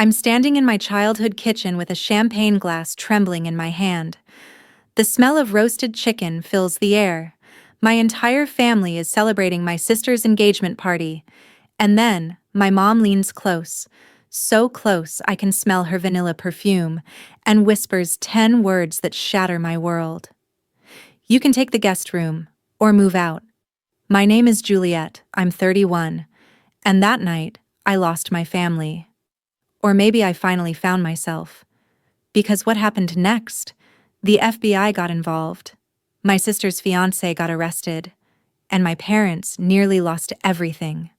I'm standing in my childhood kitchen with a champagne glass trembling in my hand. The smell of roasted chicken fills the air. My entire family is celebrating my sister's engagement party. And then, my mom leans close, so close I can smell her vanilla perfume, and whispers 10 words that shatter my world. You can take the guest room, or move out. My name is Juliet, I'm 31, and that night, I lost my family. Or maybe I finally found myself. Because what happened next? The FBI got involved. My sister's fiancé got arrested. And my parents nearly lost everything.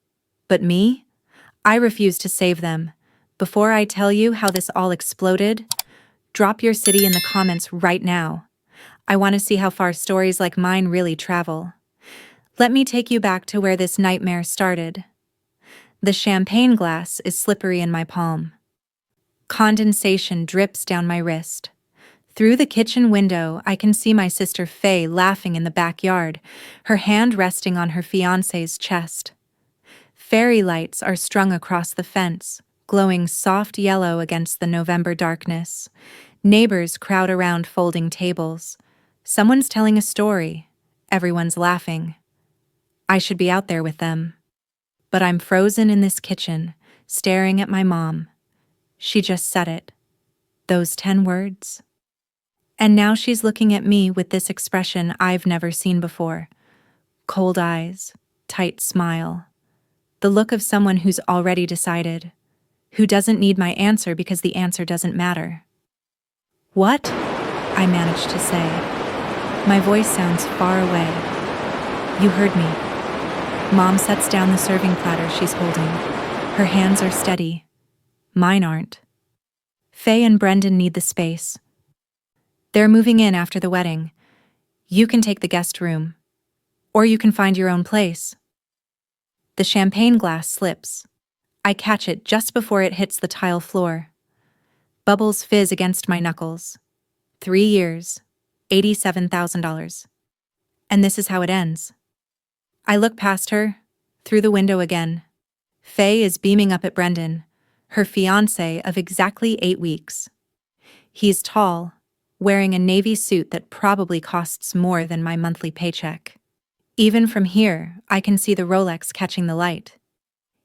But me? I refuse to save them. Before I tell you how this all exploded, drop your city in the comments right now. I want to see how far stories like mine really travel. Let me take you back to where this nightmare started. The champagne glass is slippery in my palm. Condensation drips down my wrist. Through the kitchen window, I can see my sister Faye laughing in the backyard, her hand resting on her fiancé's chest. Fairy lights are strung across the fence, glowing soft yellow against the November darkness. Neighbors crowd around folding tables. Someone's telling a story. Everyone's laughing. I should be out there with them. But I'm frozen in this kitchen, staring at my mom. She just said it. Those 10 words. And now she's looking at me with this expression I've never seen before. Cold eyes, tight smile. The look of someone who's already decided, who doesn't need my answer because the answer doesn't matter. What? I managed to say. My voice sounds far away. You heard me. Mom sets down the serving platter she's holding. Her hands are steady. Mine aren't. Faye and Brendan need the space. They're moving in after the wedding. You can take the guest room. Or you can find your own place. The champagne glass slips. I catch it just before it hits the tile floor. Bubbles fizz against my knuckles. 3 years, $87,000. And this is how it ends. I look past her, through the window again. Faye is beaming up at Brendan, her fiancé of exactly 8 weeks. He's tall, wearing a navy suit that probably costs more than my monthly paycheck. Even from here, I can see the Rolex catching the light.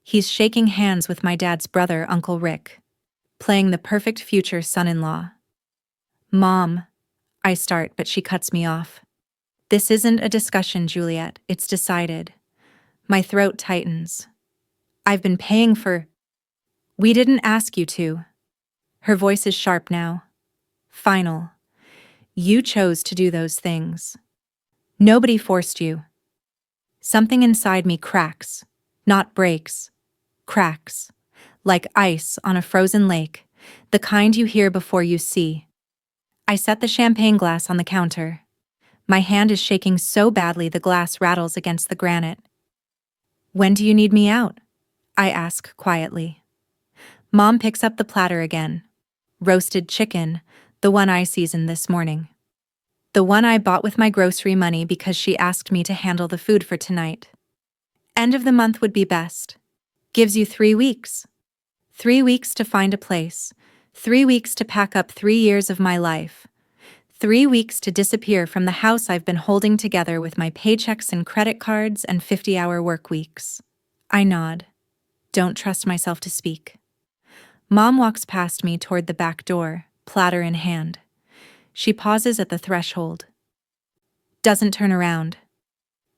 He's shaking hands with my dad's brother, Uncle Rick, playing the perfect future son-in-law. Mom, I start, but she cuts me off. This isn't a discussion, Juliet, it's decided. My throat tightens. I've been paying for... We didn't ask you to. Her voice is sharp now. Final. You chose to do those things. Nobody forced you. Something inside me cracks, not breaks, cracks, like ice on a frozen lake, the kind you hear before you see. I set the champagne glass on the counter. My hand is shaking so badly the glass rattles against the granite. When do you need me out? I ask quietly. Mom picks up the platter again. Roasted chicken, the one I seasoned this morning. The one I bought with my grocery money because she asked me to handle the food for tonight. End of the month would be best. Gives you 3 weeks. 3 weeks to find a place. 3 weeks to pack up 3 years of my life. 3 weeks to disappear from the house I've been holding together with my paychecks and credit cards and 50-hour work weeks. I nod. Don't trust myself to speak. Mom walks past me toward the back door, platter in hand. She pauses at the threshold. Doesn't turn around.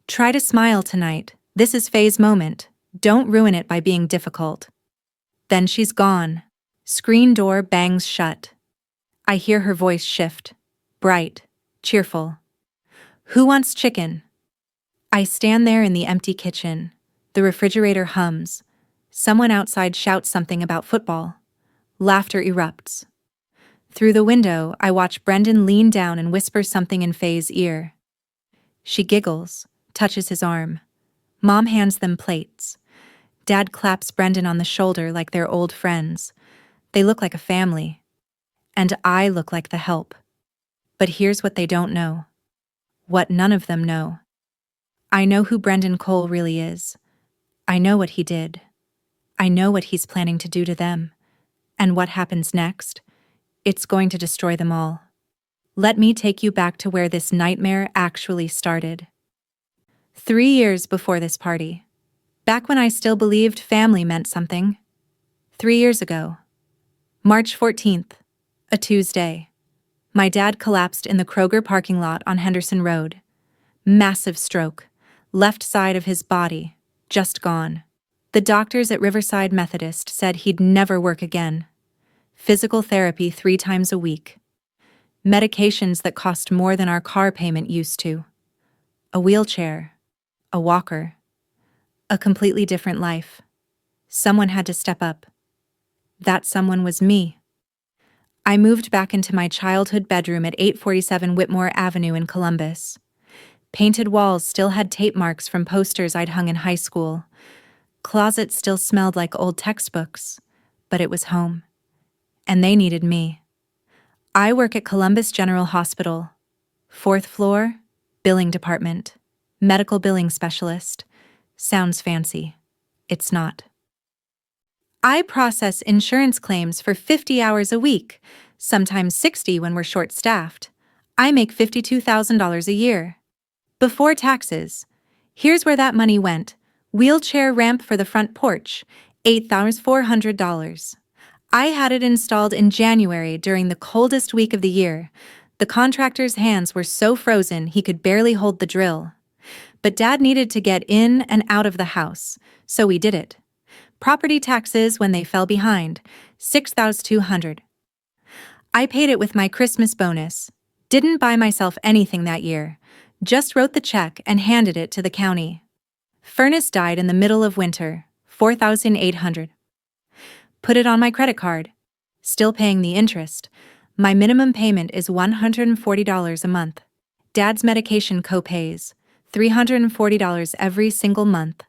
Try to smile tonight. This is Faye's moment. Don't ruin it by being difficult. Then she's gone. Screen door bangs shut. I hear her voice shift. Bright, cheerful. Who wants chicken? I stand there in the empty kitchen. The refrigerator hums. Someone outside shouts something about football. Laughter erupts. Through the window, I watch Brendan lean down and whisper something in Faye's ear. She giggles, touches his arm. Mom hands them plates. Dad claps Brendan on the shoulder like they're old friends. They look like a family. And I look like the help. But here's what they don't know. What none of them know. I know who Brendan Cole really is. I know what he did. I know what he's planning to do to them. And what happens next? It's going to destroy them all. Let me take you back to where this nightmare actually started. 3 years before this party. Back when I still believed family meant something. 3 years ago. March 14th, a Tuesday. My dad collapsed in the Kroger parking lot on Henderson Road. Massive stroke. Left side of his body, just gone. The doctors at Riverside Methodist said he'd never work again. Physical therapy 3 times a week. Medications that cost more than our car payment used to. A wheelchair. A walker. A completely different life. Someone had to step up. That someone was me. I moved back into my childhood bedroom at 847 Whitmore Avenue in Columbus. Painted walls still had tape marks from posters I'd hung in high school. Closets still smelled like old textbooks, but it was home. And they needed me. I work at Columbus General Hospital. 4th floor, billing department, medical billing specialist. Sounds fancy. It's not. I process insurance claims for 50 hours a week, sometimes 60 when we're short-staffed. I make $52,000 a year. Before taxes. Here's where that money went. Wheelchair ramp for the front porch, $8,400. I had it installed in January during the coldest week of the year. The contractor's hands were so frozen he could barely hold the drill. But Dad needed to get in and out of the house, so we did it. Property taxes when they fell behind, $6,200. I paid it with my Christmas bonus. Didn't buy myself anything that year. Just wrote the check and handed it to the county. Furnace died in the middle of winter, $4,800. Put it on my credit card. Still paying the interest. My minimum payment is $140 a month. Dad's medication co-pays, $340 every single month.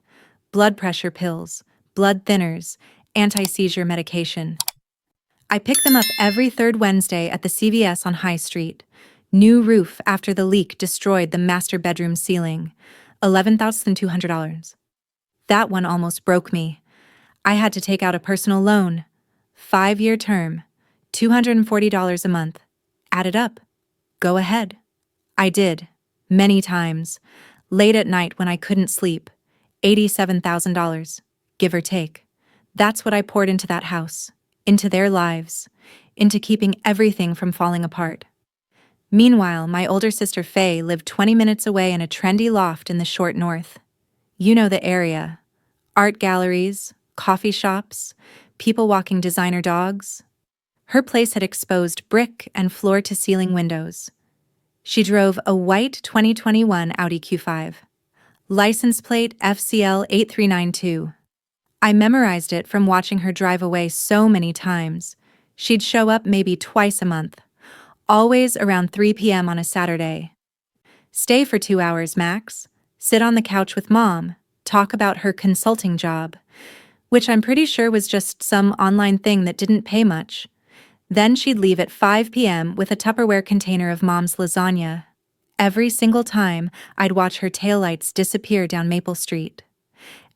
Blood pressure pills, blood thinners, anti-seizure medication. I pick them up every 3rd Wednesday at the CVS on High Street. New roof after the leak destroyed the master bedroom ceiling, $11,200. That one almost broke me. I had to take out a personal loan. 5-year term, $240 a month. Add it up. Go ahead. I did, many times. Late at night when I couldn't sleep. $87,000, give or take. That's what I poured into that house, into their lives, into keeping everything from falling apart. Meanwhile, my older sister Faye lived 20 minutes away in a trendy loft in the short north. You know the area. Art galleries, coffee shops, people walking designer dogs. Her place had exposed brick and floor-to-ceiling windows. She drove a white 2021 Audi Q5. License plate FCL 8392. I memorized it from watching her drive away so many times. She'd show up maybe twice a month. Always around 3 p.m. on a Saturday. Stay for 2 hours max, sit on the couch with Mom, talk about her consulting job, which I'm pretty sure was just some online thing that didn't pay much. Then she'd leave at 5 p.m. with a Tupperware container of Mom's lasagna. Every single time, I'd watch her taillights disappear down Maple Street.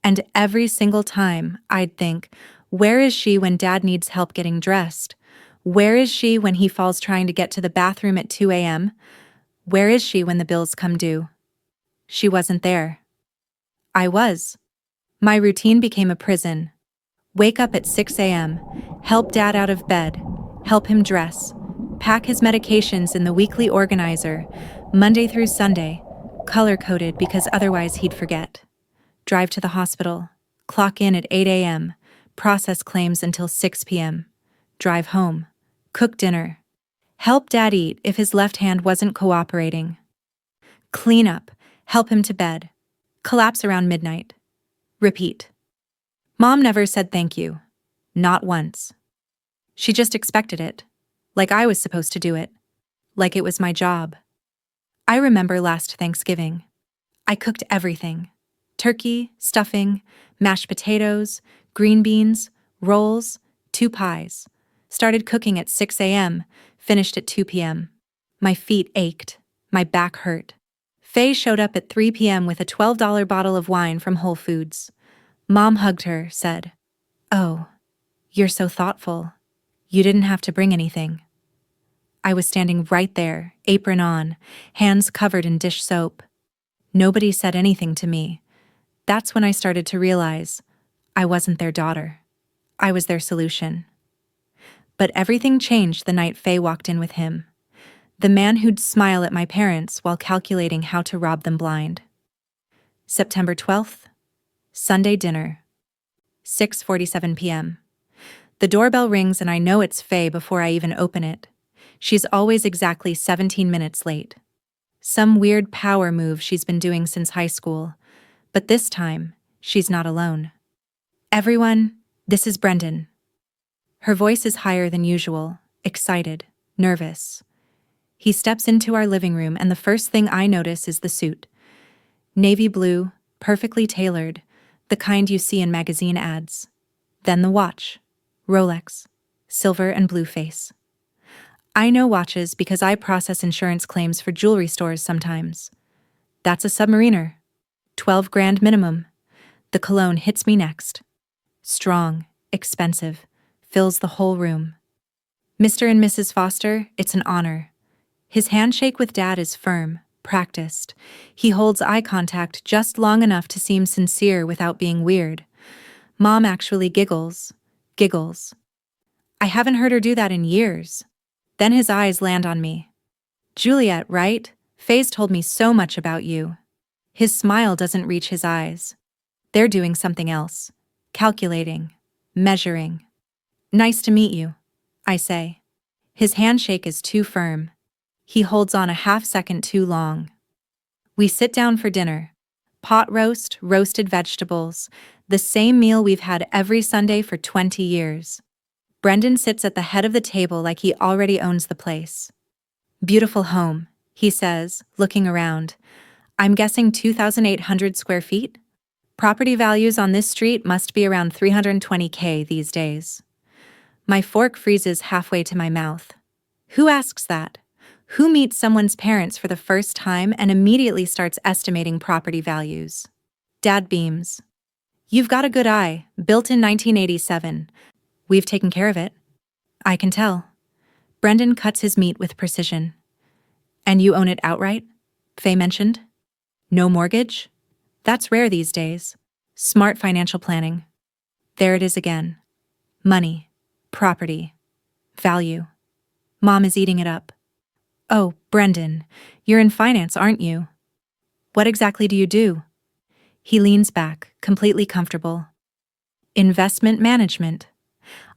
And every single time, I'd think, where is she when Dad needs help getting dressed? Where is she when he falls trying to get to the bathroom at 2 a.m.? Where is she when the bills come due? She wasn't there. I was. My routine became a prison. Wake up at 6 a.m., help Dad out of bed, help him dress, pack his medications in the weekly organizer, Monday through Sunday, color-coded because otherwise he'd forget. Drive to the hospital, clock in at 8 a.m., process claims until 6 p.m., drive home, cook dinner, help Dad eat if his left hand wasn't cooperating, clean up, help him to bed, collapse around midnight, repeat. Mom never said thank you. Not once. She just expected it, like I was supposed to do it, like it was my job. I remember last Thanksgiving. I cooked everything. Turkey, stuffing, mashed potatoes, green beans, rolls, 2 pies. Started cooking at 6 a.m., finished at 2 p.m. My feet ached. My back hurt. Faye showed up at 3 p.m. with a $12 bottle of wine from Whole Foods. Mom hugged her, said, "Oh, you're so thoughtful. You didn't have to bring anything. I was standing right there, apron on, hands covered in dish soap. Nobody said anything to me. That's when I started to realize I wasn't their daughter. I was their solution. But everything changed the night Faye walked in with him. The man who'd smile at my parents while calculating how to rob them blind. September 12th, Sunday dinner, 6:47 p.m. The doorbell rings and I know it's Faye before I even open it. She's always exactly 17 minutes late. Some weird power move she's been doing since high school. But this time, she's not alone. Everyone, this is Brendan. Her voice is higher than usual, excited, nervous. He steps into our living room and the first thing I notice is the suit. Navy blue, perfectly tailored, the kind you see in magazine ads. Then the watch. Rolex. Silver and blue face. I know watches because I process insurance claims for jewelry stores sometimes. That's a Submariner. 12 grand minimum. The cologne hits me next. Strong, expensive, fills the whole room. Mr. and Mrs. Foster, it's an honor. His handshake with Dad is firm, practiced. He holds eye contact just long enough to seem sincere without being weird. Mom actually giggles. I haven't heard her do that in years. Then his eyes land on me. Juliet, right? Faye's told me so much about you. His smile doesn't reach his eyes. They're doing something else. Calculating. Measuring. Nice to meet you, I say. His handshake is too firm. He holds on a half second too long. We sit down for dinner. Pot roast, roasted vegetables, the same meal we've had every Sunday for 20 years. Brendan sits at the head of the table like he already owns the place. Beautiful home, he says, looking around. I'm guessing 2,800 square feet? Property values on this street must be around $320K these days. My fork freezes halfway to my mouth. Who asks that? Who meets someone's parents for the first time and immediately starts estimating property values? Dad beams. You've got a good eye, built in 1987. We've taken care of it. I can tell. Brendan cuts his meat with precision. And you own it outright? Faye mentioned. No mortgage? That's rare these days. Smart financial planning. There it is again. Money. Property. Value. Mom is eating it up. Oh, Brendan, you're in finance, aren't you? What exactly do you do? He leans back, completely comfortable. Investment management.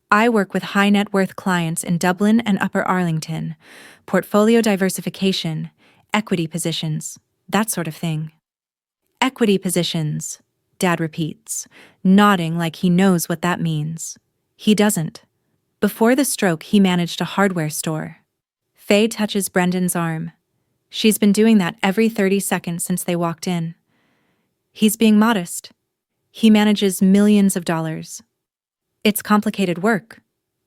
I work with high net worth clients in Dublin and Upper Arlington. Portfolio diversification, equity positions, that sort of thing. Equity positions, Dad repeats, nodding like he knows what that means. He doesn't. Before the stroke, he managed a hardware store. Faye touches Brendan's arm. She's been doing that every 30 seconds since they walked in. He's being modest. He manages millions of dollars. It's complicated work,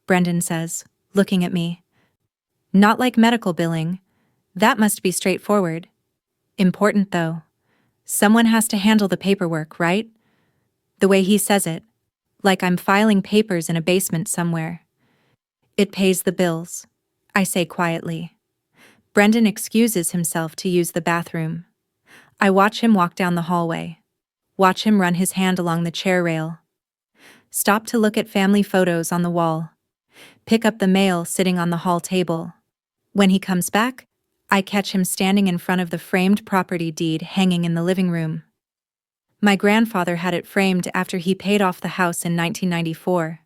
Brendan says, looking at me. Not like medical billing. That must be straightforward. Important, though. Someone has to handle the paperwork, right? The way he says it, like I'm filing papers in a basement somewhere. It pays the bills, I say quietly. Brendan excuses himself to use the bathroom. I watch him walk down the hallway. Watch him run his hand along the chair rail. Stop to look at family photos on the wall. Pick up the mail sitting on the hall table. When he comes back, I catch him standing in front of the framed property deed hanging in the living room. My grandfather had it framed after he paid off the house in 1994.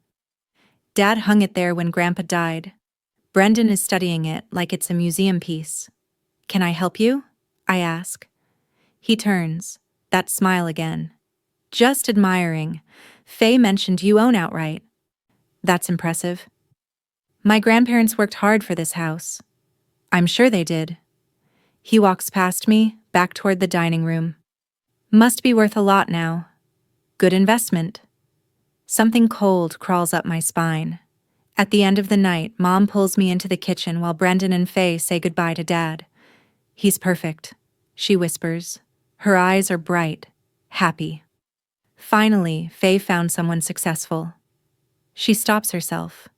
Dad hung it there when Grandpa died. Brendan is studying it like it's a museum piece. Can I help you? I ask. He turns, that smile again. Just admiring. Faye mentioned you own outright. That's impressive. My grandparents worked hard for this house. I'm sure they did. He walks past me, back toward the dining room. Must be worth a lot now. Good investment. Something cold crawls up my spine. At the end of the night, Mom pulls me into the kitchen while Brendan and Faye say goodbye to Dad. He's perfect, she whispers. Her eyes are bright, happy. Finally, Faye found someone successful. She stops herself.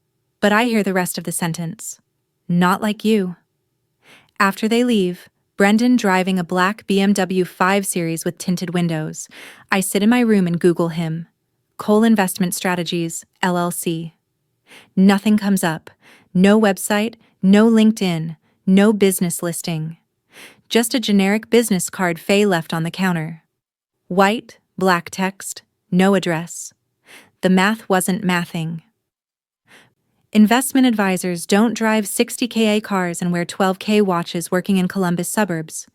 But I hear the rest of the sentence. Not like you. After they leave, Brendan driving a black BMW 5 Series with tinted windows, I sit in my room and Google him. Cole Investment Strategies, LLC. Nothing comes up. No website, no LinkedIn, no business listing. Just a generic business card Faye left on the counter. White, black text, no address. The math wasn't mathing. Investment advisors don't drive 60K cars and wear 12K watches working in Columbus suburbs.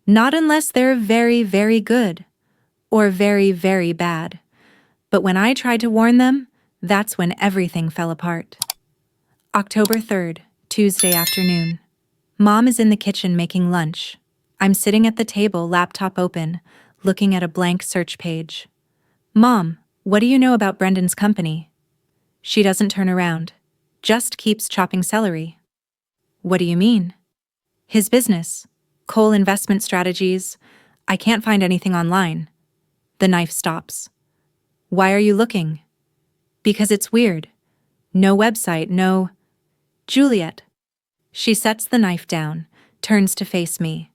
Not unless they're very, very good. Or very, very bad. But when I tried to warn them, that's when everything fell apart. October 3rd, Tuesday afternoon. Mom is in the kitchen making lunch. I'm sitting at the table, laptop open, looking at a blank search page. Mom, what do you know about Brendan's company? She doesn't turn around, just keeps chopping celery. What do you mean? His business, Cole Investment Strategies. I can't find anything online. The knife stops. Why are you looking? Because it's weird. No website, no... Juliet. She sets the knife down, turns to face me.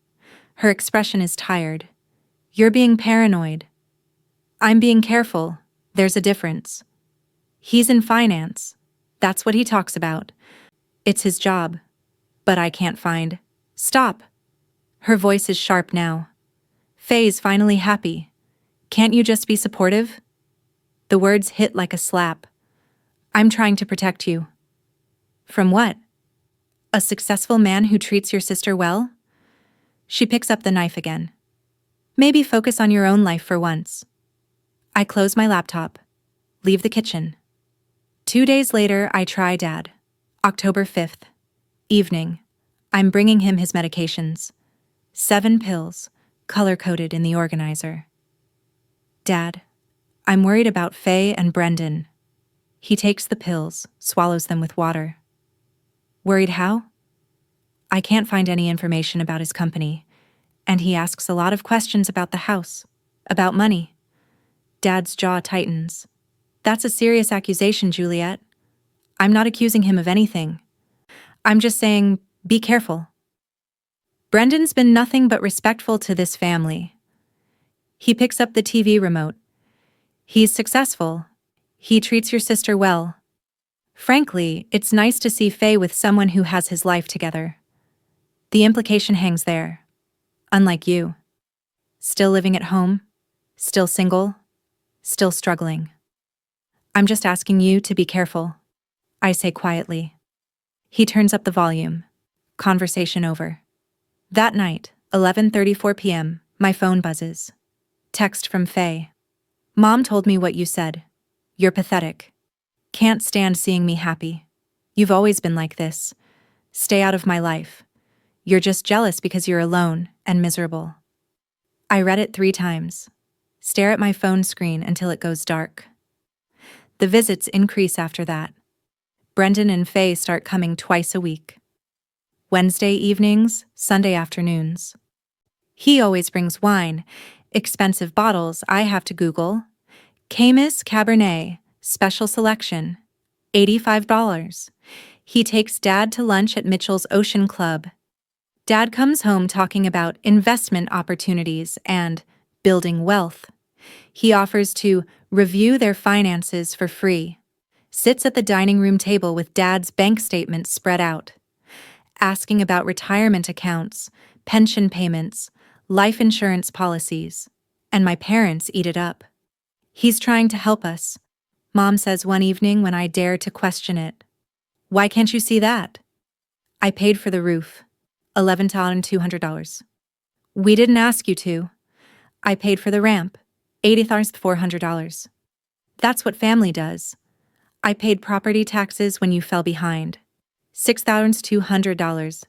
Her expression is tired. You're being paranoid. I'm being careful. There's a difference. He's in finance. That's what he talks about. It's his job. But I can't find. Stop. Her voice is sharp now. Faye's finally happy. Can't you just be supportive? The words hit like a slap. I'm trying to protect you. From what? A successful man who treats your sister well? She picks up the knife again. Maybe focus on your own life for once. I close my laptop. Leave the kitchen. 2 days later, I try Dad. October 5th. Evening. I'm bringing him his medications. 7 pills, color-coded in the organizer. Dad, I'm worried about Faye and Brendan. He takes the pills, swallows them with water. Worried how? I can't find any information about his company, and he asks a lot of questions about the house, about money. Dad's jaw tightens. That's a serious accusation, Juliet. I'm not accusing him of anything. I'm just saying, be careful. Brendan's been nothing but respectful to this family. He picks up the TV remote. He's successful. He treats your sister well. Frankly, it's nice to see Faye with someone who has his life together. The implication hangs there. Unlike you. Still living at home? Still single? Still struggling. I'm just asking you to be careful. I say quietly. He turns up the volume. Conversation over. That night, 11:34 p.m., my phone buzzes. Text from Faye. Mom told me what you said. You're pathetic. Can't stand seeing me happy. You've always been like this. Stay out of my life. You're just jealous because you're alone and miserable. I read it 3 times. Stare at my phone screen until it goes dark. The visits increase after that. Brendan and Faye start coming twice a week. Wednesday evenings, Sunday afternoons. He always brings wine, expensive bottles I have to Google. Camus Cabernet, special selection, $85. He takes Dad to lunch at Mitchell's Ocean Club. Dad comes home talking about investment opportunities and building wealth. He offers to review their finances for free. Sits at the dining room table with Dad's bank statements spread out. Asking about retirement accounts, pension payments, life insurance policies. And my parents eat it up. He's trying to help us. Mom says one evening when I dare to question it. Why can't you see that? I paid for the roof. $11,200. We didn't ask you to. I paid for the ramp. $80,400. That's what family does. I paid property taxes when you fell behind. $6,200.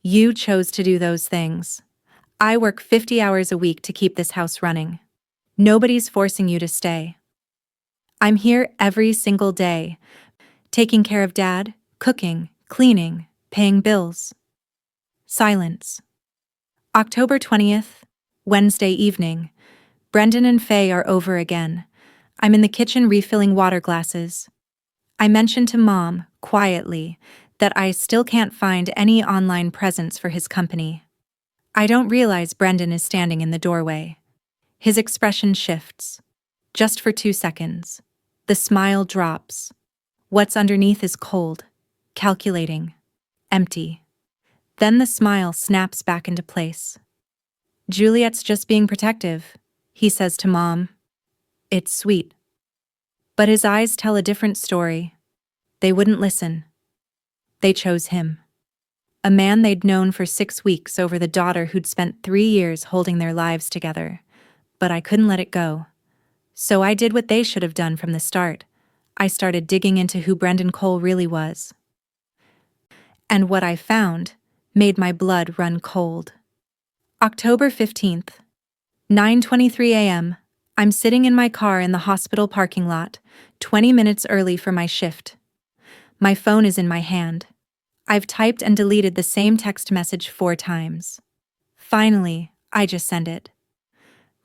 You chose to do those things. I work 50 hours a week to keep this house running. Nobody's forcing you to stay. I'm here every single day, taking care of Dad, cooking, cleaning, paying bills. Silence. October 20th, Wednesday evening. Brendan and Faye are over again. I'm in the kitchen refilling water glasses. I mentioned to Mom, quietly, that I still can't find any online presents for his company. I don't realize Brendan is standing in the doorway. His expression shifts. Just for 2 seconds. The smile drops. What's underneath is cold, calculating, empty. Then the smile snaps back into place. Juliet's just being protective, he says to Mom. It's sweet. But his eyes tell a different story. They wouldn't listen. They chose him. A man they'd known for 6 weeks over the daughter who'd spent 3 years holding their lives together. But I couldn't let it go. So I did what they should have done from the start. I started digging into who Brendan Cole really was. And what I found made my blood run cold. October 15th, 9:23 a.m. I'm sitting in my car in the hospital parking lot, 20 minutes early for my shift. My phone is in my hand. I've typed and deleted the same text message 4 times. Finally, I just send it.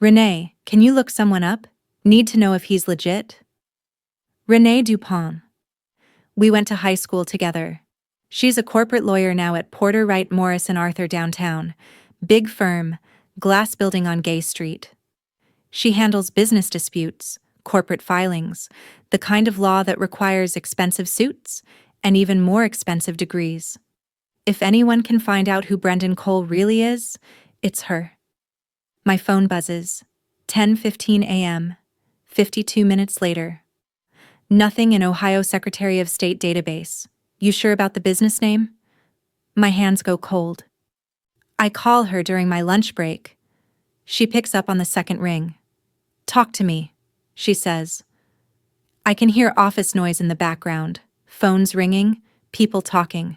Renee, can you look someone up? Need to know if he's legit. Renee Dupont. We went to high school together. She's a corporate lawyer now at Porter Wright Morris and Arthur downtown. Big firm, glass building on Gay Street. She handles business disputes, corporate filings, the kind of law that requires expensive suits and even more expensive degrees. If anyone can find out who Brendan Cole really is, it's her. My phone buzzes. 10:15 a.m. 52 minutes later. Nothing in Ohio Secretary of State database. You sure about the business name? My hands go cold. I call her during my lunch break. She picks up on the second ring. Talk to me, she says. I can hear office noise in the background, phones ringing, people talking.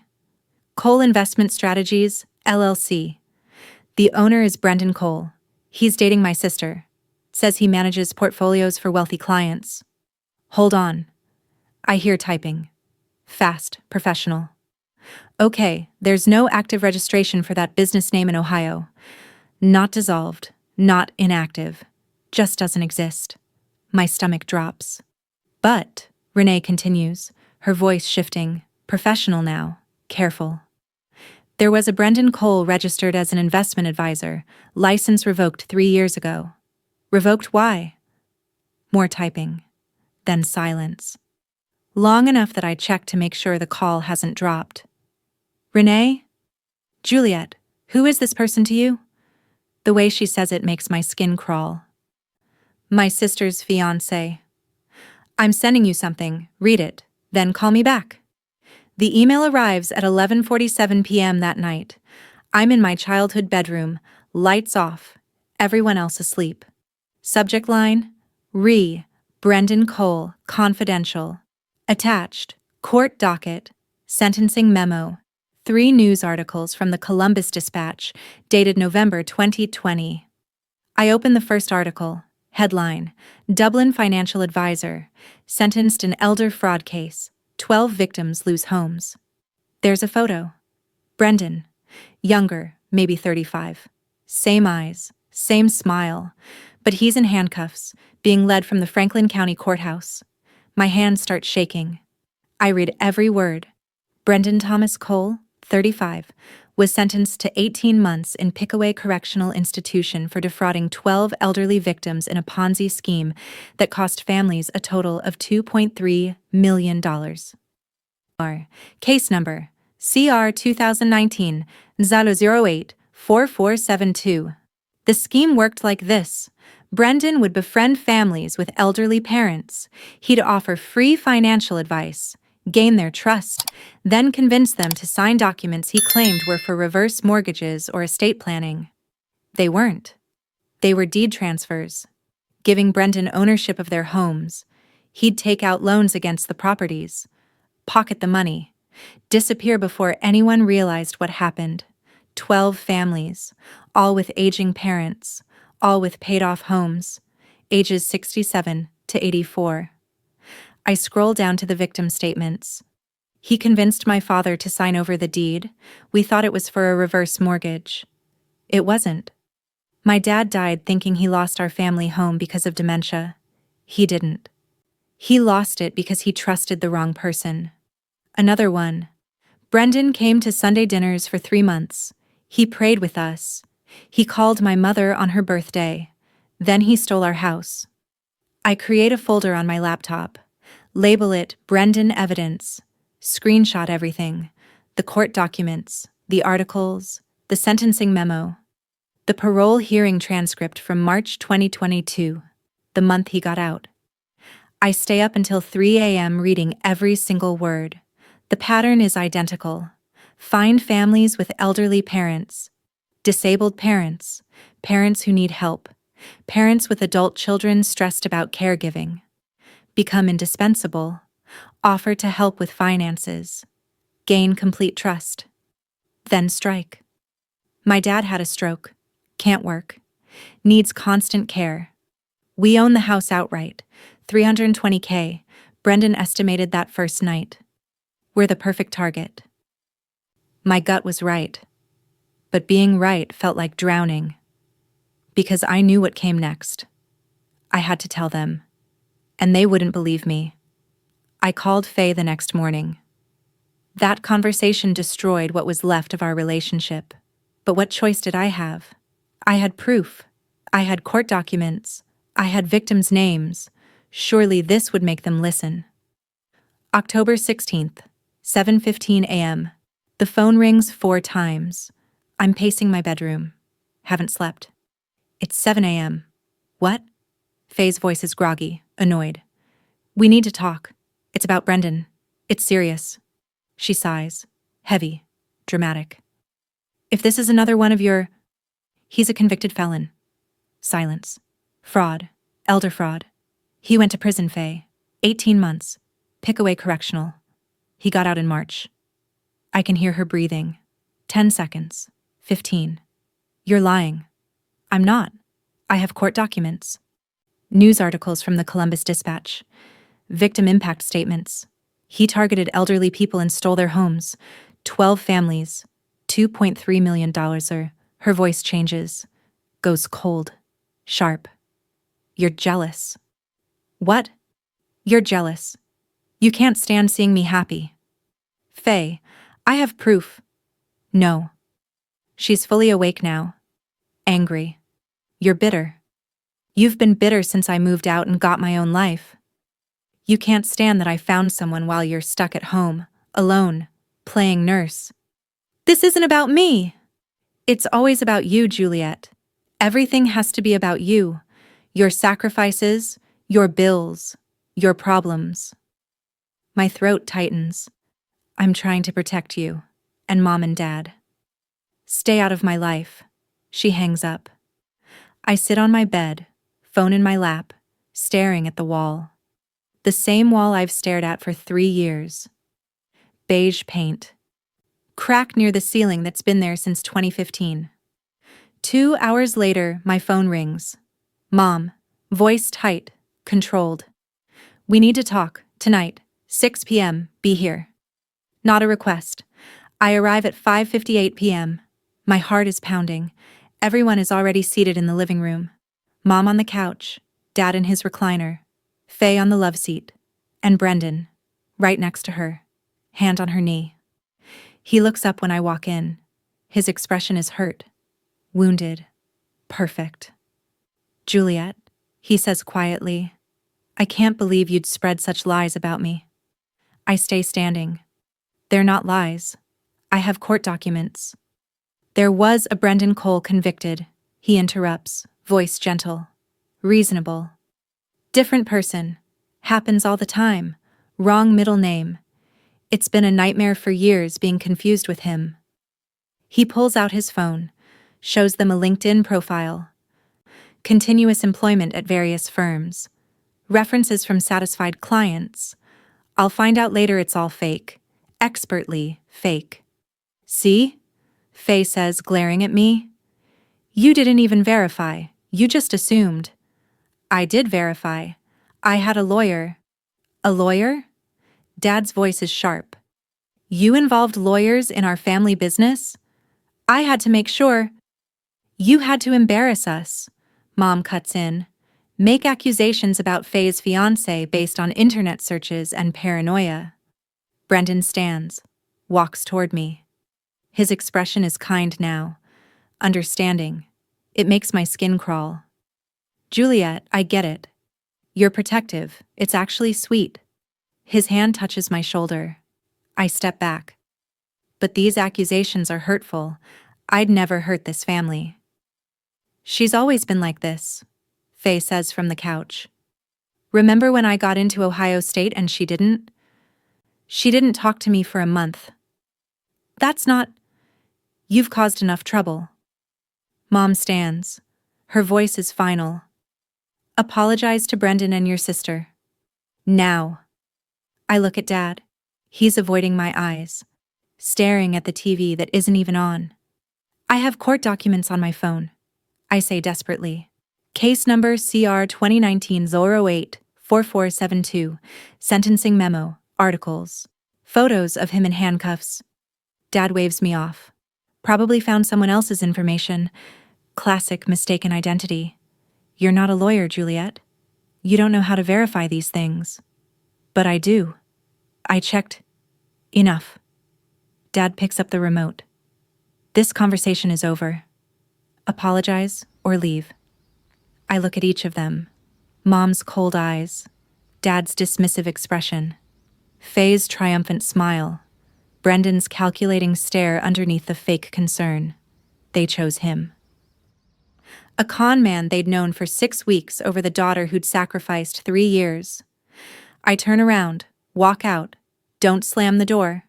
Cole Investment Strategies, LLC. The owner is Brendan Cole. He's dating my sister. Says he manages portfolios for wealthy clients. Hold on. I hear typing. Fast, professional. Okay, there's no active registration for that business name in Ohio. Not dissolved, not inactive. Just doesn't exist. My stomach drops. But, Renee continues, her voice shifting, professional now, careful. There was a Brendan Cole registered as an investment advisor, license revoked 3 years ago. Revoked why? More typing. Then silence. Long enough that I check to make sure the call hasn't dropped. Renee? Juliet, who is this person to you? The way she says it makes my skin crawl. My sister's fiancé. I'm sending you something, read it, then call me back. The email arrives at 11:47 p.m. that night. I'm in my childhood bedroom, lights off, everyone else asleep. Subject line, Brendan Cole, confidential. Attached, court docket, sentencing memo. 3 news articles from the Columbus Dispatch, dated November 2020. I open the first article. Headline, Dublin financial advisor, sentenced in elder fraud case. 12 victims lose homes. There's a photo. Brendan. Younger, maybe 35. Same eyes, same smile. But he's in handcuffs, being led from the Franklin County Courthouse. My hands start shaking. I read every word. Brendan Thomas Cole, 35, was sentenced to 18 months in Pickaway Correctional Institution for defrauding 12 elderly victims in a Ponzi scheme that cost families a total of $2.3 million. Case number, CR 2019-008-4472. The scheme worked like this. Brendan would befriend families with elderly parents. He'd offer free financial advice, gain their trust, then convince them to sign documents he claimed were for reverse mortgages or estate planning. They weren't. They were deed transfers, giving Brendan ownership of their homes. He'd take out loans against the properties, pocket the money, disappear before anyone realized what happened. 12 families, all with aging parents, all with paid-off homes, ages 67 to 84. I scroll down to the victim statements. He convinced my father to sign over the deed. We thought it was for a reverse mortgage. It wasn't. My dad died thinking he lost our family home because of dementia. He didn't. He lost it because he trusted the wrong person. Another one. Brendan came to Sunday dinners for 3 months. He prayed with us. He called my mother on her birthday. Then he stole our house. I create a folder on my laptop. Label it Brendan Evidence. Screenshot everything. The court documents, the articles, the sentencing memo, the parole hearing transcript from March 2022, the month he got out. I stay up until 3 a.m. reading every single word. The pattern is identical. Find families with elderly parents, disabled parents, parents who need help, parents with adult children stressed about caregiving. Become indispensable. Offer to help with finances. Gain complete trust. Then strike. My dad had a stroke. Can't work. Needs constant care. We own the house outright. $320K. Brendan estimated that first night. We're the perfect target. My gut was right. But being right felt like drowning. Because I knew what came next. I had to tell them. And they wouldn't believe me. I called Faye the next morning. That conversation destroyed what was left of our relationship. But what choice did I have? I had proof. I had court documents. I had victims' names. Surely this would make them listen. October 16th, 7:15 a.m. The phone rings 4 times. I'm pacing my bedroom. Haven't slept. It's 7 a.m. What? Faye's voice is groggy, annoyed. We need to talk. It's about Brendan. It's serious. She sighs. Heavy. Dramatic. If this is another one of your... He's a convicted felon. Silence. Fraud. Elder fraud. He went to prison, Faye. 18 months. Pickaway Correctional. He got out in March. I can hear her breathing. 10 seconds. 15. You're lying. I'm not. I have court documents. News articles from the Columbus Dispatch. Victim impact statements. He targeted elderly people and stole their homes. 12 families. $2.3 million. Her voice changes. Goes cold. Sharp. You're jealous. What? You're jealous. You can't stand seeing me happy. Faye, I have proof. No. She's fully awake now. Angry. You're bitter. You've been bitter since I moved out and got my own life. You can't stand that I found someone while you're stuck at home, alone, playing nurse. This isn't about me. It's always about you, Juliet. Everything has to be about you. Your sacrifices, your bills, your problems. My throat tightens. I'm trying to protect you, and Mom and Dad. Stay out of my life. She hangs up. I sit on my bed, phone in my lap, staring at the wall. The same wall I've stared at for 3 years. Beige paint. Crack near the ceiling that's been there since 2015. 2 hours later, my phone rings. Mom, voice tight, controlled. We need to talk, tonight, 6 p.m., be here. Not a request. I arrive at 5:58 p.m. My heart is pounding. Everyone is already seated in the living room. Mom on the couch, Dad in his recliner, Faye on the love seat, and Brendan, right next to her, hand on her knee. He looks up when I walk in. His expression is hurt, wounded, perfect. Juliet, he says quietly, I can't believe you'd spread such lies about me. I stay standing. They're not lies. I have court documents. There was a Brendan Cole convicted, he interrupts, voice gentle, reasonable. Different person. Happens all the time. Wrong middle name. It's been a nightmare for years being confused with him. He pulls out his phone, shows them a LinkedIn profile. Continuous employment at various firms. References from satisfied clients. I'll find out later it's all fake. Expertly fake. See? Faye says, glaring at me. You didn't even verify. You just assumed. I did verify. I had a lawyer. A lawyer? Dad's voice is sharp. You involved lawyers in our family business? I had to make sure. You had to embarrass us. Mom cuts in. Make accusations about Faye's fiancé based on internet searches and paranoia. Brendan stands, walks toward me. His expression is kind now, understanding. It makes my skin crawl. Juliet, I get it. You're protective. It's actually sweet. His hand touches my shoulder. I step back. But these accusations are hurtful. I'd never hurt this family. She's always been like this, Faye says from the couch. Remember when I got into Ohio State and she didn't? She didn't talk to me for a month. That's not... You've caused enough trouble. Mom stands. Her voice is final. Apologize to Brendan and your sister. Now. I look at Dad. He's avoiding my eyes, staring at the TV that isn't even on. I have court documents on my phone, I say desperately. Case number CR 2019-08-4472, sentencing memo, articles, photos of him in handcuffs. Dad waves me off. Probably found someone else's information. Classic mistaken identity. You're not a lawyer, Juliet. You don't know how to verify these things. But I do. I checked. Enough. Dad picks up the remote. This conversation is over. Apologize or leave. I look at each of them. Mom's cold eyes. Dad's dismissive expression. Faye's triumphant smile. Brendan's calculating stare underneath the fake concern. They chose him. A con man they'd known for 6 weeks over the daughter who'd sacrificed 3 years. I turn around, walk out. Don't slam the door.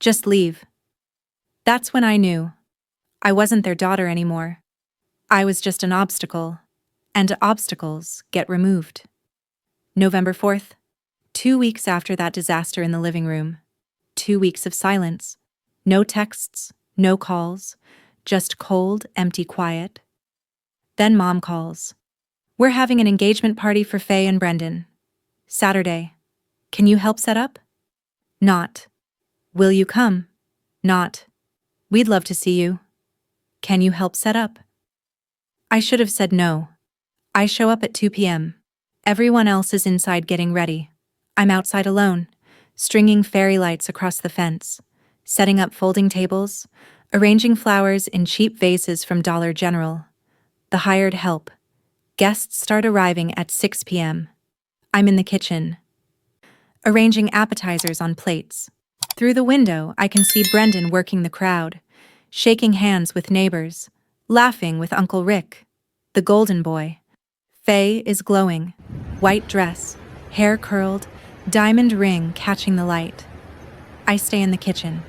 Just leave. That's when I knew. I wasn't their daughter anymore. I was just an obstacle. And obstacles get removed. November 4th. 2 weeks after that disaster in the living room. 2 weeks of silence. No texts, no calls. Just cold, empty quiet. Then Mom calls. We're having an engagement party for Faye and Brendan. Saturday. Can you help set up? Not. Will you come? Not. We'd love to see you. Can you help set up? I should have said no. I show up at 2 p.m. Everyone else is inside getting ready. I'm outside alone, stringing fairy lights across the fence, setting up folding tables, arranging flowers in cheap vases from Dollar General. The hired help. Guests start arriving at 6 p.m. I'm in the kitchen, arranging appetizers on plates. Through the window, I can see Brendan working the crowd, shaking hands with neighbors, laughing with Uncle Rick, the golden boy. Faye is glowing. White dress, hair curled, diamond ring catching the light. I stay in the kitchen.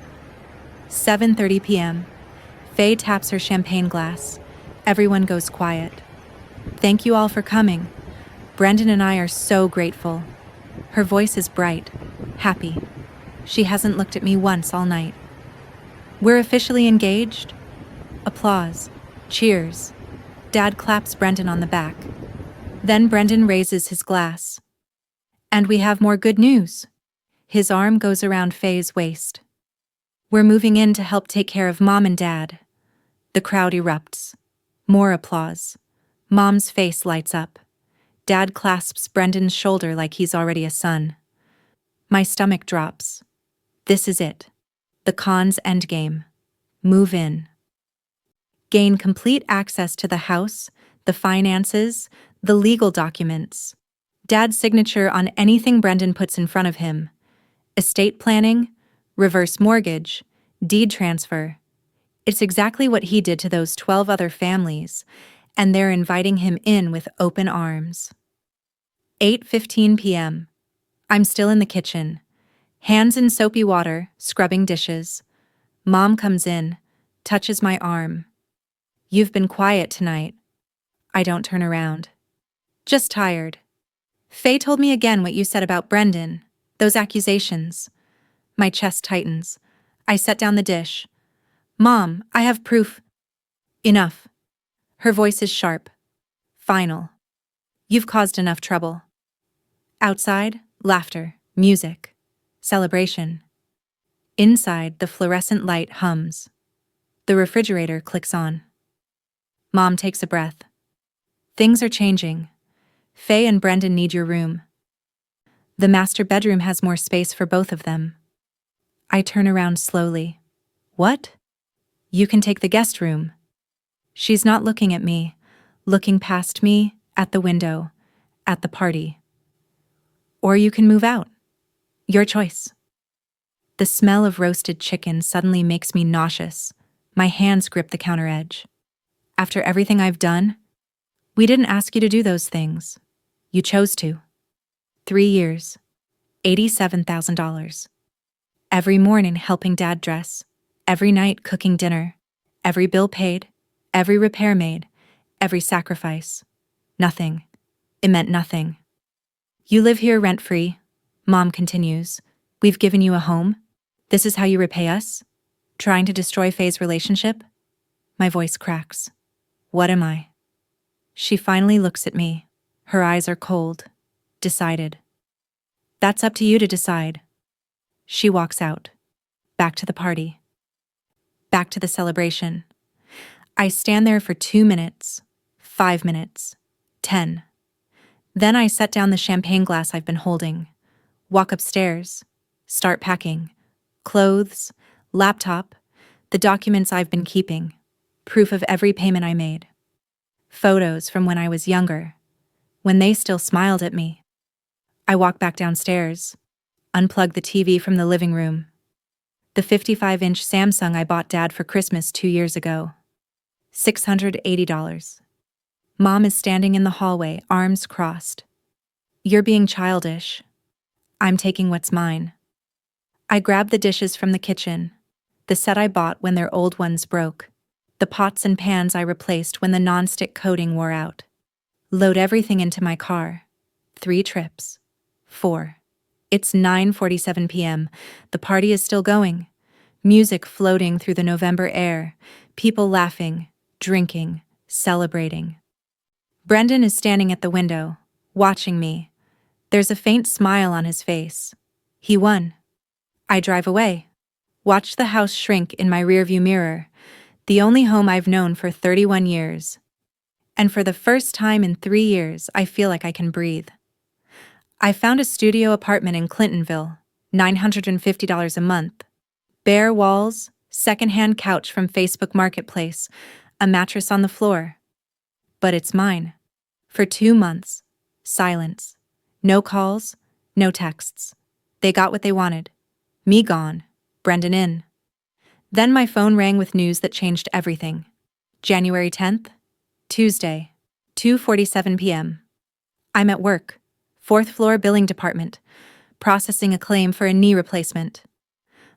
7:30 p.m. Faye taps her champagne glass. Everyone goes quiet. Thank you all for coming. Brendan and I are so grateful. Her voice is bright, happy. She hasn't looked at me once all night. We're officially engaged? Applause. Cheers. Dad claps Brendan on the back. Then Brendan raises his glass. And we have more good news. His arm goes around Faye's waist. We're moving in to help take care of Mom and Dad. The crowd erupts. More applause. Mom's face lights up. Dad clasps Brendan's shoulder like he's already a son. My stomach drops. This is it. The con's endgame. Move in. Gain complete access to the house, the finances, the legal documents. Dad's signature on anything Brendan puts in front of him. Estate planning, reverse mortgage, deed transfer. It's exactly what he did to those 12 other families, and they're inviting him in with open arms. 8:15 p.m. I'm still in the kitchen. Hands in soapy water, scrubbing dishes. Mom comes in, touches my arm. You've been quiet tonight. I don't turn around. Just tired. Faye told me again what you said about Brendan, those accusations. My chest tightens. I set down the dish. Mom, I have proof. Enough. Her voice is sharp. Final. You've caused enough trouble. Outside, laughter, music, celebration. Inside, the fluorescent light hums. The refrigerator clicks on. Mom takes a breath. Things are changing. Faye and Brendan need your room. The master bedroom has more space for both of them. I turn around slowly. What? You can take the guest room. She's not looking at me, looking past me, at the window, at the party. Or you can move out. Your choice. The smell of roasted chicken suddenly makes me nauseous. My hands grip the counter edge. After everything I've done, we didn't ask you to do those things. You chose to. 3 years. $87,000. Every morning helping Dad dress. Every night cooking dinner. Every bill paid. Every repair made. Every sacrifice. Nothing. It meant nothing. You live here rent-free. Mom continues. We've given you a home. This is how you repay us? Trying to destroy Faye's relationship? My voice cracks. What am I? She finally looks at me. Her eyes are cold. Decided. That's up to you to decide. She walks out. Back to the party. Back to the celebration. I stand there for 2 minutes, 5 minutes, 10. Then I set down the champagne glass I've been holding, walk upstairs, start packing. Clothes, laptop, the documents I've been keeping, proof of every payment I made. Photos from when I was younger, when they still smiled at me. I walk back downstairs, unplug the TV from the living room. The 55-inch Samsung I bought Dad for Christmas 2 years ago. $680. Mom is standing in the hallway, arms crossed. You're being childish. I'm taking what's mine. I grab the dishes from the kitchen, the set I bought when their old ones broke, the pots and pans I replaced when the non-stick coating wore out. Load everything into my car. 3 trips. 4. It's 9:47 p.m. The party is still going. Music floating through the November air, people laughing, drinking, celebrating. Brendan is standing at the window, watching me. There's a faint smile on his face. He won. I drive away. Watch the house shrink in my rearview mirror, the only home I've known for 31 years. And for the first time in 3 years, I feel like I can breathe. I found a studio apartment in Clintonville, $950 a month. Bare walls, secondhand couch from Facebook Marketplace, a mattress on the floor. But it's mine. For 2 months. Silence. No calls, no texts. They got what they wanted. Me gone, Brendan in. Then my phone rang with news that changed everything. January 10th, Tuesday, 2:47 p.m. I'm at work, 4th floor billing department, processing a claim for a knee replacement.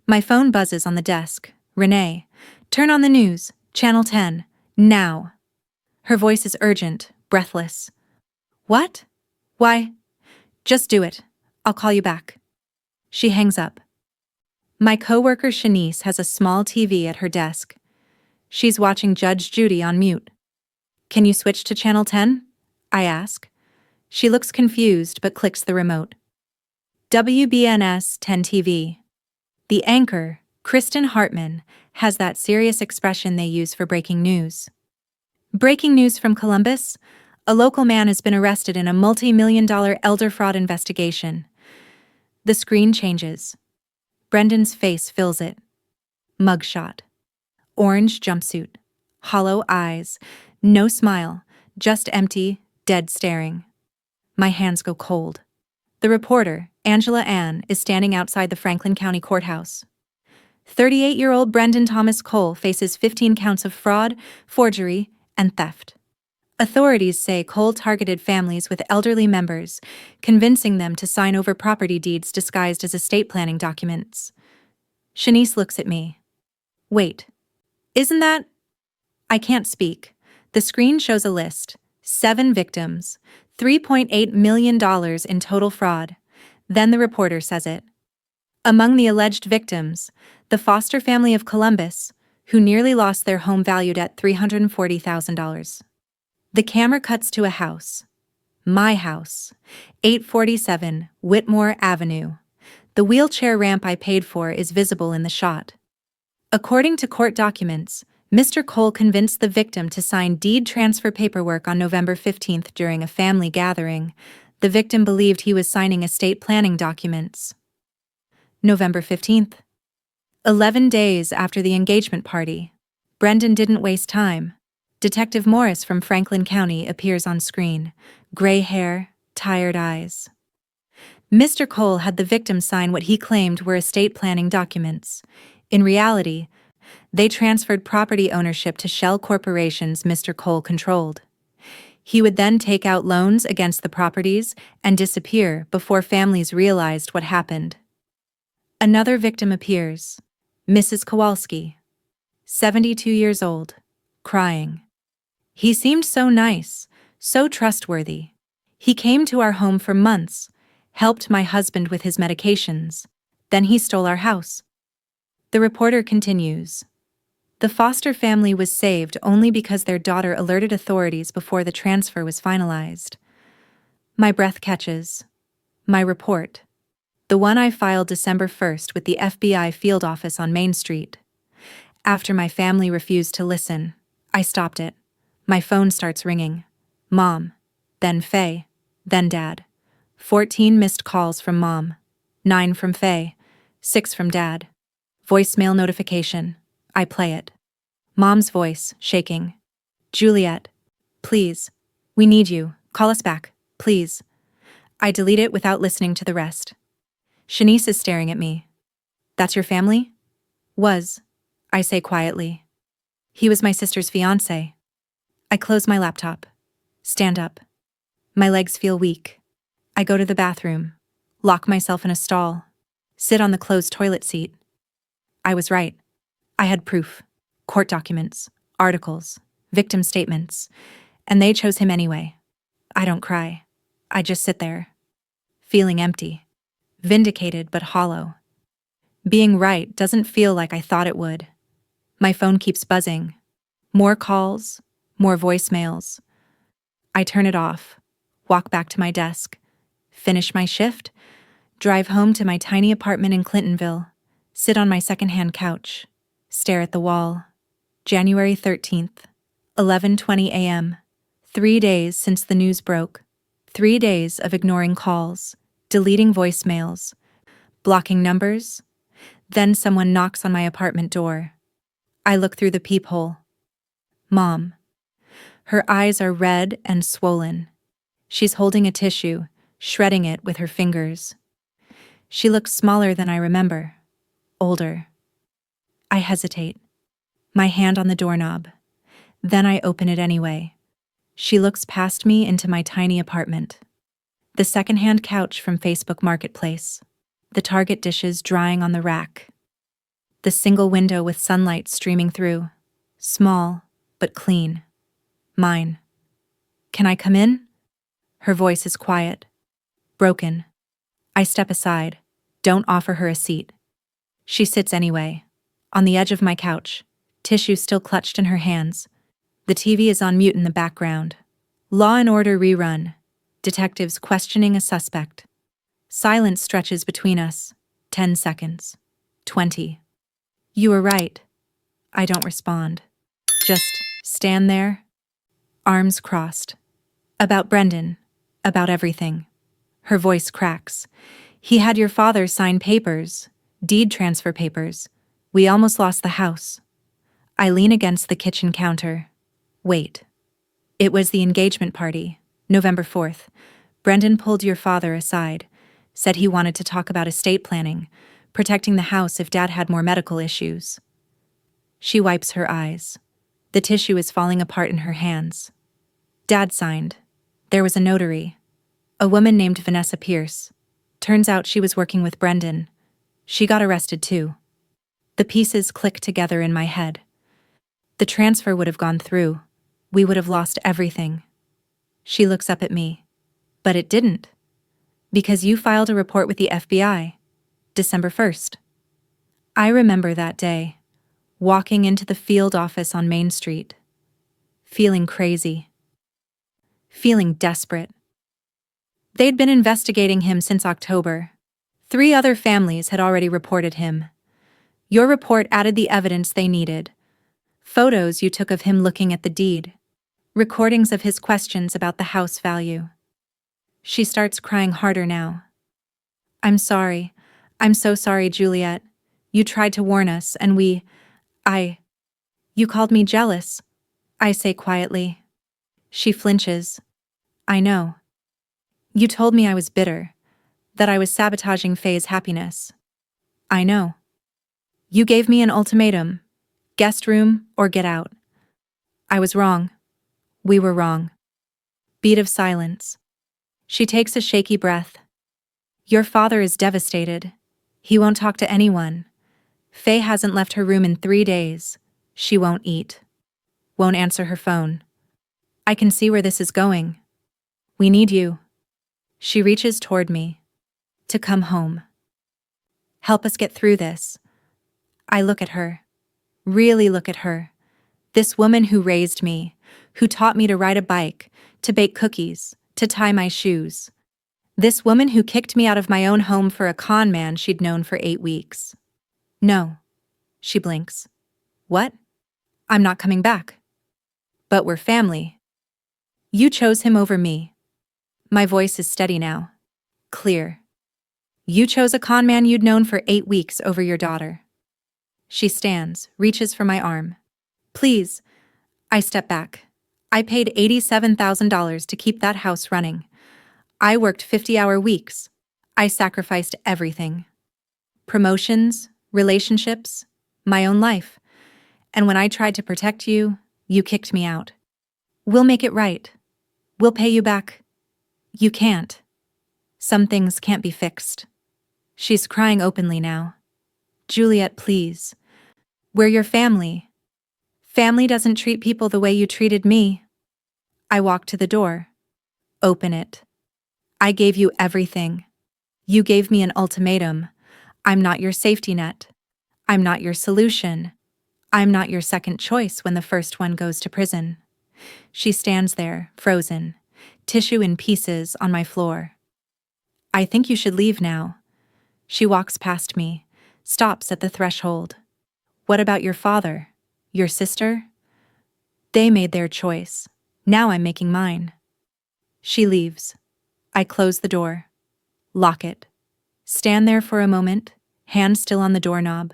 My phone buzzes on the desk. Renee, turn on the news, Channel 10, now. Her voice is urgent, breathless. What? Why? Just do it. I'll call you back. She hangs up. My coworker Shanice has a small TV at her desk. She's watching Judge Judy on mute. Can you switch to Channel 10? I ask. She looks confused but clicks the remote. WBNS 10 TV. The anchor, Kristen Hartman, has that serious expression they use for breaking news. Breaking news from Columbus. A local man has been arrested in a multi-million-dollar elder fraud investigation. The screen changes. Brendan's face fills it. Mugshot. Orange jumpsuit. Hollow eyes. No smile. Just empty, dead staring. My hands go cold. The reporter, Angela Ann, is standing outside the Franklin County Courthouse. 38-year-old Brendan Thomas Cole faces 15 counts of fraud, forgery, and theft. Authorities say Cole targeted families with elderly members, convincing them to sign over property deeds disguised as estate planning documents. Shanice looks at me. Wait, isn't that? I can't speak. The screen shows a list. 7 victims, $3.8 million in total fraud. Then the reporter says it. Among the alleged victims, the Foster family of Columbus, who nearly lost their home valued at $340,000. The camera cuts to a house. My house. 847 Whitmore Avenue. The wheelchair ramp I paid for is visible in the shot. According to court documents, Mr. Cole convinced the victim to sign deed transfer paperwork on November 15th during a family gathering. The victim believed he was signing estate planning documents. November 15th. 11 days after the engagement party. Brendan didn't waste time. Detective Morris from Franklin County appears on screen. Gray hair, tired eyes. Mr. Cole had the victim sign what he claimed were estate planning documents. In reality, they transferred property ownership to shell corporations Mr. Cole controlled. He would then take out loans against the properties and disappear before families realized what happened. Another victim appears. Mrs. Kowalski, 72 years old, crying. He seemed so nice, so trustworthy. He came to our home for months, helped my husband with his medications. Then he stole our house. The reporter continues. The foster family was saved only because their daughter alerted authorities before the transfer was finalized. My breath catches. My report. The one I filed December 1st with the FBI field office on Main Street. After my family refused to listen, I stopped it. My phone starts ringing. Mom. Then Faye. Then Dad. 14 missed calls from Mom. 9 from Faye. 6 from Dad. Voicemail notification. I play it. Mom's voice, shaking. Juliet. Please. We need you. Call us back. Please. I delete it without listening to the rest. Shanice is staring at me. That's your family? Was. I say quietly. He was my sister's fiancé. I close my laptop. Stand up. My legs feel weak. I go to the bathroom. Lock myself in a stall. Sit on the closed toilet seat. I was right. I had proof. Court documents, articles, victim statements, and they chose him anyway. I don't cry. I just sit there, feeling empty, vindicated but hollow. Being right doesn't feel like I thought it would. My phone keeps buzzing. More calls, more voicemails. I turn it off, walk back to my desk, finish my shift, drive home to my tiny apartment in Clintonville, sit on my secondhand couch, stare at the wall. January 13th, 11:20 a.m. 3 days since the news broke. 3 days of ignoring calls, deleting voicemails, blocking numbers. Then someone knocks on my apartment door. I look through the peephole. Mom. Her eyes are red and swollen. She's holding a tissue, shredding it with her fingers. She looks smaller than I remember. Older. I hesitate. My hand on the doorknob. Then I open it anyway. She looks past me into my tiny apartment. The secondhand couch from Facebook Marketplace. The Target dishes drying on the rack. The single window with sunlight streaming through. Small, but clean. Mine. Can I come in? Her voice is quiet. Broken. I step aside. Don't offer her a seat. She sits anyway. On the edge of my couch. Tissue still clutched in her hands. The TV is on mute in the background. Law and Order rerun. Detectives questioning a suspect. Silence stretches between us. 10 seconds. 20. You were right. I don't respond. Just stand there. Arms crossed. About Brendan. About everything. Her voice cracks. He had your father sign papers. Deed transfer papers. We almost lost the house. I lean against the kitchen counter. Wait. It was the engagement party, November 4th. Brendan pulled your father aside, said he wanted to talk about estate planning, protecting the house if Dad had more medical issues. She wipes her eyes. The tissue is falling apart in her hands. Dad signed. There was a notary. A woman named Vanessa Pierce. Turns out she was working with Brendan. She got arrested too. The pieces click together in my head. The transfer would have gone through. We would have lost everything. She looks up at me. But it didn't. Because you filed a report with the FBI. December 1st. I remember that day. Walking into the field office on Main Street. Feeling crazy. Feeling desperate. They'd been investigating him since October. 3 other families had already reported him. Your report added the evidence they needed. Photos you took of him looking at the deed. Recordings of his questions about the house value. She starts crying harder now. I'm sorry. I'm so sorry, Juliet. You tried to warn us, and You called me jealous, I say quietly. She flinches. I know. You told me I was bitter, that I was sabotaging Faye's happiness. I know. You gave me an ultimatum. Guest room or get out. I was wrong. We were wrong. Beat of silence. She takes a shaky breath. Your father is devastated. He won't talk to anyone. Faye hasn't left her room in 3 days. She won't eat. Won't answer her phone. I can see where this is going. We need you. She reaches toward me. To come home. Help us get through this. I look at her. Really look at her. This woman who raised me, who taught me to ride a bike, to bake cookies, to tie my shoes. This woman who kicked me out of my own home for a con man she'd known for 8 weeks. No. She blinks. What? I'm not coming back. But we're family. You chose him over me. My voice is steady now. Clear. You chose a con man you'd known for 8 weeks over your daughter. She stands, reaches for my arm. Please. I step back. I paid $87,000 to keep that house running. I worked 50-hour weeks. I sacrificed everything. Promotions, relationships, my own life. And when I tried to protect you, you kicked me out. We'll make it right. We'll pay you back. You can't. Some things can't be fixed. She's crying openly now. Juliet, please. We're your family. Family doesn't treat people the way you treated me. I walk to the door. Open it. I gave you everything. You gave me an ultimatum. I'm not your safety net. I'm not your solution. I'm not your second choice when the first one goes to prison. She stands there, frozen, tissue in pieces on my floor. I think you should leave now. She walks past me, stops at the threshold. What about your father? Your sister? They made their choice. Now I'm making mine. She leaves. I close the door. Lock it. Stand there for a moment, hand still on the doorknob.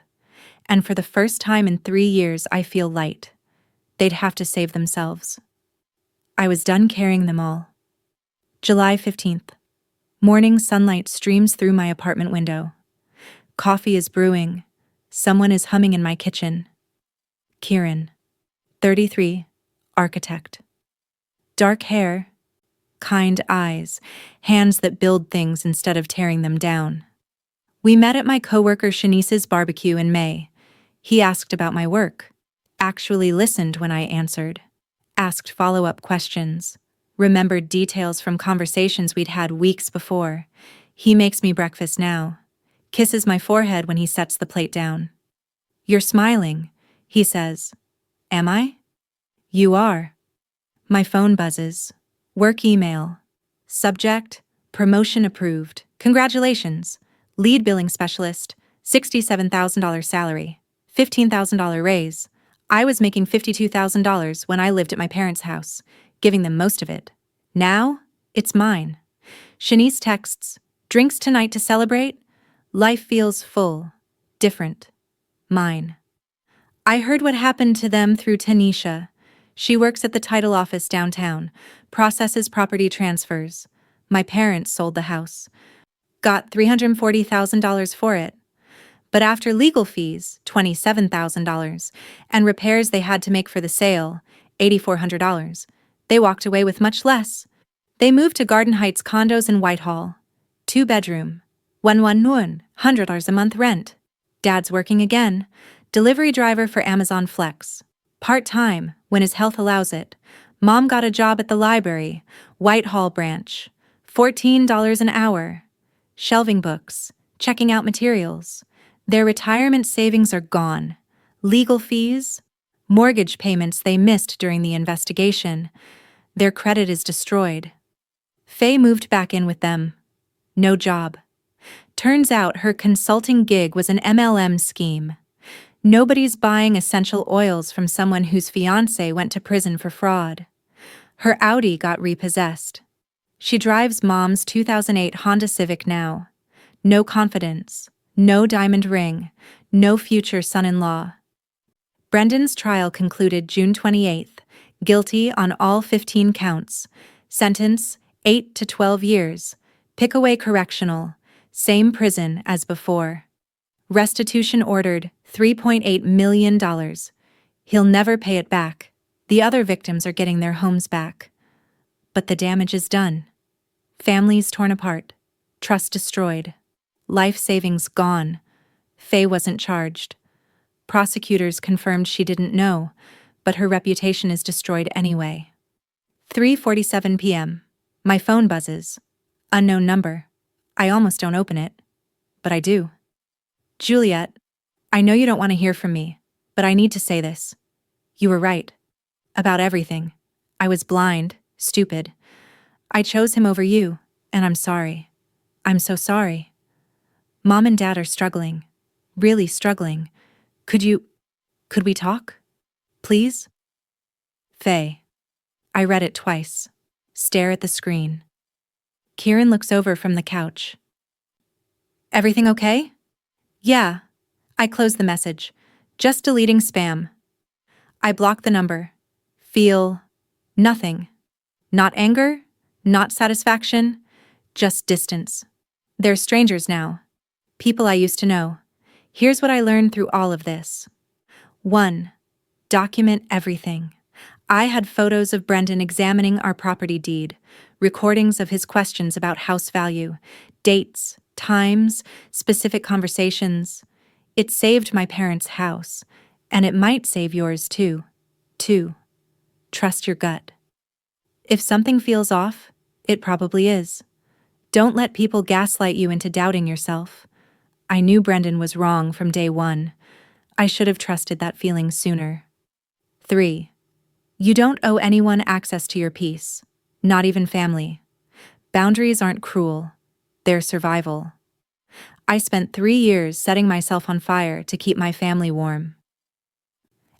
And for the first time in 3 years, I feel light. They'd have to save themselves. I was done carrying them all. July 15th. Morning sunlight streams through my apartment window. Coffee is brewing. Someone is humming in my kitchen. Kieran, 33, architect. Dark hair, kind eyes, hands that build things instead of tearing them down. We met at my coworker Shanice's barbecue in May. He asked about my work, actually listened when I answered, asked follow-up questions, remembered details from conversations we'd had weeks before. He makes me breakfast now, kisses my forehead when he sets the plate down. You're smiling, he says. Am I? You are. My phone buzzes. Work email. Subject, promotion approved. Congratulations. Lead billing specialist, $67,000 salary, $15,000 raise. I was making $52,000 when I lived at my parents' house, giving them most of it. Now, it's mine. Shanice texts, drinks tonight to celebrate? Life feels full, different. Mine. I heard what happened to them through Tanisha. She works at the title office downtown, processes property transfers. My parents sold the house. Got $340,000 for it. But after legal fees, $27,000, and repairs they had to make for the sale, $8,400, they walked away with much less. They moved to Garden Heights condos in Whitehall. 2-bedroom. $1,100 a month rent. Dad's working again. Delivery driver for Amazon Flex. Part-time, when his health allows it. Mom got a job at the library, Whitehall branch. $14 an hour. Shelving books, checking out materials. Their retirement savings are gone. Legal fees, mortgage payments they missed during the investigation. Their credit is destroyed. Faye moved back in with them. No job. Turns out her consulting gig was an MLM scheme. Nobody's buying essential oils from someone whose fiancé went to prison for fraud. Her Audi got repossessed. She drives Mom's 2008 Honda Civic now. No confidence, no diamond ring, no future son-in-law. Brendan's trial concluded June 28th, guilty on all 15 counts. Sentence, 8 to 12 years. Pickaway Correctional, same prison as before. Restitution ordered, $3.8 million. He'll never pay it back. The other victims are getting their homes back. But the damage is done. Families torn apart. Trust destroyed. Life savings gone. Faye wasn't charged. Prosecutors confirmed she didn't know, but her reputation is destroyed anyway. 3:47 p.m. My phone buzzes. Unknown number. I almost don't open it. But I do. Juliet, I know you don't want to hear from me, but I need to say this. You were right. About everything. I was blind, stupid. I chose him over you, and I'm sorry. I'm so sorry. Mom and Dad are struggling. Really struggling. Could we talk? Please? Faye. I read it twice. Stare at the screen. Kieran looks over from the couch. Everything okay? Yeah. I close the message. Just deleting spam. I block the number. Feel nothing. Not anger, not satisfaction, just distance. They're strangers now. People I used to know. Here's what I learned through all of this. 1. Document everything. I had photos of Brendan examining our property deed, recordings of his questions about house value, dates, times, specific conversations. It saved my parents' house, and it might save yours too. 2. Trust your gut. If something feels off, it probably is. Don't let people gaslight you into doubting yourself. I knew Brendan was wrong from day one. I should have trusted that feeling sooner. 3. You don't owe anyone access to your peace, not even family. Boundaries aren't cruel. They're survival. I spent 3 years setting myself on fire to keep my family warm.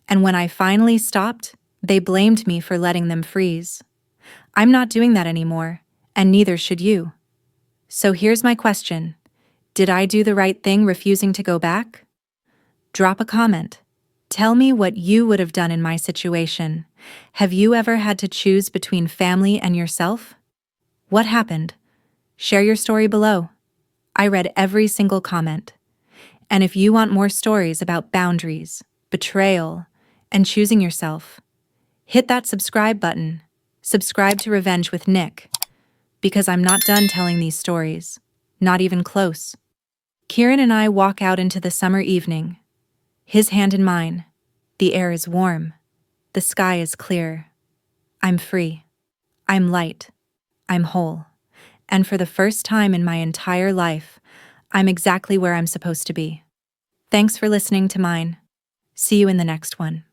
And when I finally stopped, they blamed me for letting them freeze. I'm not doing that anymore, and neither should you. So here's my question. Did I do the right thing refusing to go back? Drop a comment. Tell me what you would have done in my situation. Have you ever had to choose between family and yourself? What happened? Share your story below. I read every single comment. And if you want more stories about boundaries, betrayal, and choosing yourself, hit that subscribe button. Subscribe to Revenge with Nick. Because I'm not done telling these stories. Not even close. Kieran and I walk out into the summer evening. His hand in mine. The air is warm. The sky is clear. I'm free. I'm light. I'm whole. And for the first time in my entire life, I'm exactly where I'm supposed to be. Thanks for listening to mine. See you in the next one.